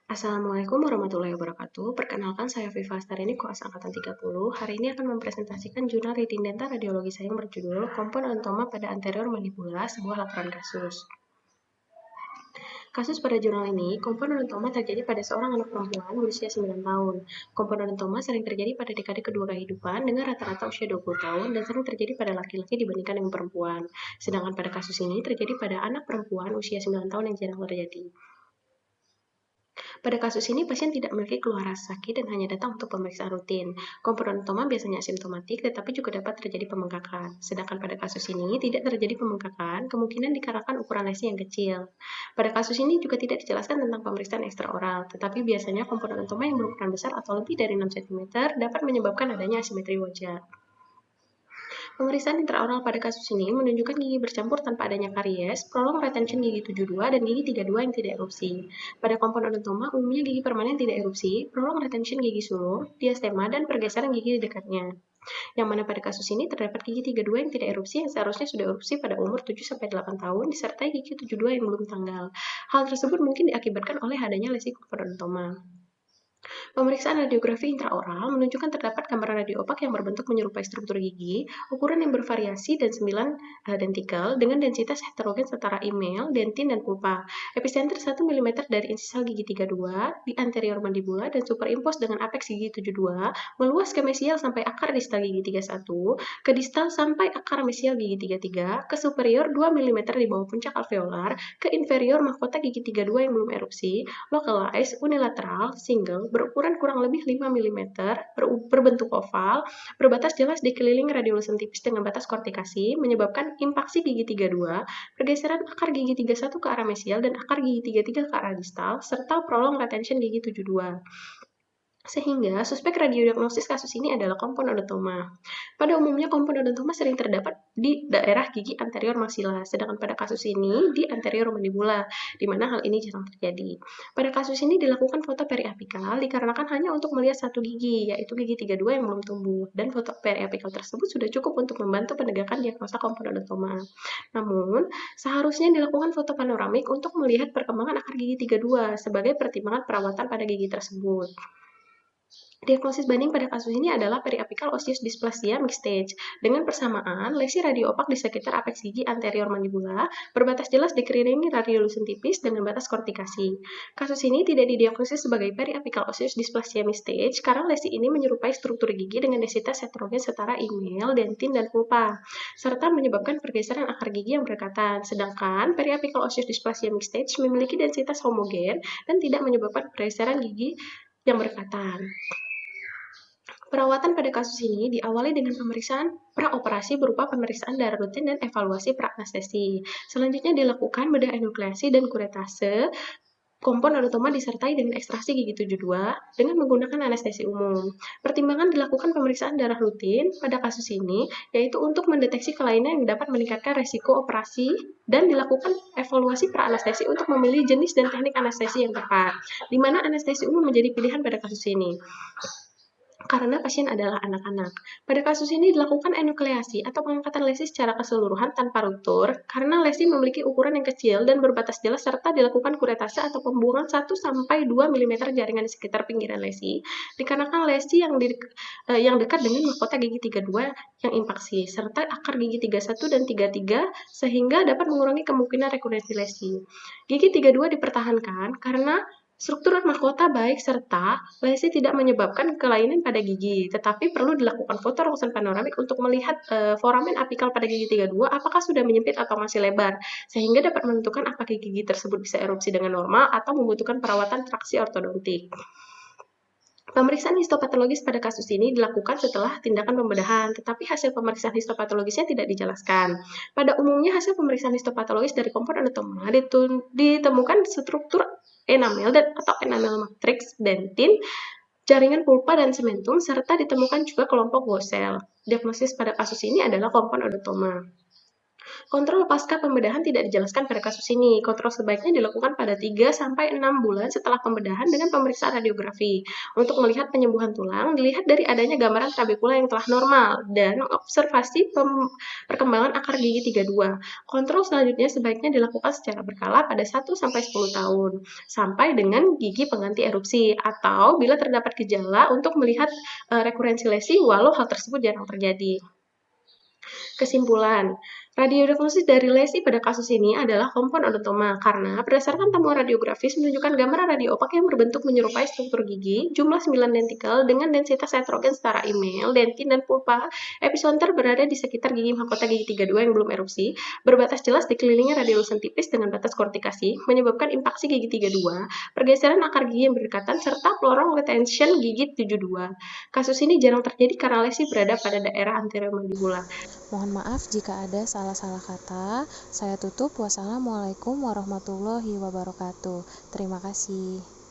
Assalamualaikum warahmatullahi wabarakatuh. Perkenalkan saya Viva Astarini, koas angkatan 30. Hari ini akan mempresentasikan jurnal reading dental radiologi saya yang berjudul Kompon Odontoma pada Anterior Mandibula, sebuah laporan kasus. Kasus pada jurnal ini, kompon odontoma terjadi pada seorang anak perempuan berusia 9 tahun. Kompon odontoma sering terjadi pada dekade kedua kehidupan dengan rata-rata usia 20 tahun dan sering terjadi pada laki-laki dibandingkan dengan perempuan. Sedangkan pada kasus ini terjadi pada anak perempuan usia 9 tahun yang jarang terjadi. Pada kasus ini, pasien tidak memiliki keluhan rasa sakit dan hanya datang untuk pemeriksaan rutin. Kompon odontoma biasanya asimptomatik, tetapi juga dapat terjadi pembengkakan. Sedangkan pada kasus ini tidak terjadi pembengkakan, kemungkinan dikarenakan ukuran lesi yang kecil. Pada kasus ini juga tidak dijelaskan tentang pemeriksaan ekstraoral, tetapi biasanya kompon odontoma yang berukuran besar atau lebih dari 6 cm dapat menyebabkan adanya asimetri wajah. Pemeriksaan intraoral pada kasus ini menunjukkan gigi bercampur tanpa adanya karies, prolong retention gigi 72 dan gigi 32 yang tidak erupsi. Pada kompon odontoma, umumnya gigi permanen tidak erupsi, prolong retention gigi sulur, diastema, dan pergeseran gigi di dekatnya. Yang mana pada kasus ini terdapat gigi 32 yang tidak erupsi yang seharusnya sudah erupsi pada umur 7-8 tahun, disertai gigi 72 yang belum tanggal. Hal tersebut mungkin diakibatkan oleh adanya lesi kompon odontoma. Pemeriksaan radiografi intraoral menunjukkan terdapat gambaran radioopak yang berbentuk menyerupai struktur gigi, ukuran yang bervariasi dan 9 dentikel dengan densitas heterogen setara email, dentin, dan pulpa. Epicenter 1 mm dari insisal gigi 32 di anterior mandibula dan superimpos dengan apeks gigi 72, meluas ke mesial sampai akar distal gigi 31, ke distal sampai akar mesial gigi 33, ke superior 2 mm di bawah puncak alveolar, ke inferior mahkota gigi 32 yang belum erupsi, localized, unilateral, single, berukuran kurang lebih 5 mm, berbentuk oval, berbatas jelas dikelilingi radiolusen tipis dengan batas kortikasi, menyebabkan impaksi gigi 32, pergeseran akar gigi 31 ke arah mesial dan akar gigi 33 ke arah distal, serta prolong retention gigi 72. Sehingga suspek radiodiagnosis kasus ini adalah kompon odontoma. Pada umumnya kompon odontoma sering terdapat di daerah gigi anterior maksila, sedangkan pada kasus ini di anterior mandibula, di mana hal ini jarang terjadi. Pada kasus ini dilakukan foto periapikal dikarenakan hanya untuk melihat satu gigi, yaitu gigi 32 yang belum tumbuh, dan foto periapikal tersebut sudah cukup untuk membantu penegakan diagnosa kompon odontoma. Namun, seharusnya dilakukan foto panoramik untuk melihat perkembangan akar gigi 32 sebagai pertimbangan perawatan pada gigi tersebut. Diagnosis banding pada kasus ini adalah periapical osseous dysplasia mixed stage, dengan persamaan lesi radioopak di sekitar apeks gigi anterior mandibula, berbatas jelas dikelilingi radiolusen tipis dengan batas kortikasi. Kasus ini tidak didiagnosis sebagai periapical osseous dysplasia mixed stage karena lesi ini menyerupai struktur gigi dengan densitas heterogen setara email, dentin, dan pulpa, serta menyebabkan pergeseran akar gigi yang berdekatan. Sedangkan periapical osseous dysplasia mixed stage memiliki densitas homogen dan tidak menyebabkan pergeseran gigi yang berdekatan. Perawatan pada kasus ini diawali dengan pemeriksaan praoperasi berupa pemeriksaan darah rutin dan evaluasi pra-anestesi. Selanjutnya dilakukan bedah enukleasi dan kuretase. Kompon odontoma disertai dengan ekstraksi gigi 72 dengan menggunakan anestesi umum. Pertimbangan dilakukan pemeriksaan darah rutin pada kasus ini, yaitu untuk mendeteksi kelainan yang dapat meningkatkan resiko operasi dan dilakukan evaluasi pra-anestesi untuk memilih jenis dan teknik anestesi yang tepat, di mana anestesi umum menjadi pilihan pada kasus ini karena pasien adalah anak-anak. Pada kasus ini dilakukan enukleasi atau pengangkatan lesi secara keseluruhan tanpa ruptur karena lesi memiliki ukuran yang kecil dan berbatas jelas serta dilakukan kuretase atau pembuangan 1-2 mm jaringan di sekitar pinggiran lesi dikarenakan lesi yang dekat dengan mahkota gigi 32 yang impaksi serta akar gigi 31 dan 33 sehingga dapat mengurangi kemungkinan rekurensi lesi. Gigi 32 dipertahankan karena struktur mahkota baik serta lesi tidak menyebabkan kelainan pada gigi, tetapi perlu dilakukan foto rongsen panoramik untuk melihat foramen apikal pada gigi 32 apakah sudah menyempit atau masih lebar, sehingga dapat menentukan apakah gigi tersebut bisa erupsi dengan normal atau membutuhkan perawatan traksi ortodontik. Pemeriksaan histopatologis pada kasus ini dilakukan setelah tindakan pembedahan, tetapi hasil pemeriksaan histopatologisnya tidak dijelaskan. Pada umumnya, hasil pemeriksaan histopatologis dari kompon odontoma ditemukan struktur enamel atau enamel matrix, dentin, jaringan pulpa dan sementum, serta ditemukan juga kelompok gosel. Diagnosis pada kasus ini adalah kompon odontoma. Kontrol pasca pembedahan tidak dijelaskan pada kasus ini. Kontrol sebaiknya dilakukan pada 3-6 bulan setelah pembedahan dengan pemeriksaan radiografi. Untuk melihat penyembuhan tulang, dilihat dari adanya gambaran trabekula yang telah normal dan observasi perkembangan akar gigi 32. Kontrol selanjutnya sebaiknya dilakukan secara berkala pada 1-10 tahun, sampai dengan gigi pengganti erupsi, atau bila terdapat gejala untuk melihat rekurensi lesi walau hal tersebut jarang terjadi. Kesimpulan, radiodiagnosis dari lesi pada kasus ini adalah kompon odontoma karena berdasarkan temuan radiografis menunjukkan gambaran radiopak yang berbentuk menyerupai struktur gigi, jumlah 9 dentikel dengan densitas heterogen setara email, dentin, dan pulpa epicenter berada di sekitar gigi mahkota gigi 32 yang belum erupsi, berbatas jelas dikelilingi radiolusen tipis dengan batas kortikasi, menyebabkan impaksi gigi 32, pergeseran akar gigi yang berdekatan, serta lorong retention gigi 72. Kasus ini jarang terjadi karena lesi berada pada daerah anteromandibula. Mohon maaf jika ada salah-salah kata. Saya tutup. Wassalamualaikum warahmatullahi wabarakatuh. Terima kasih.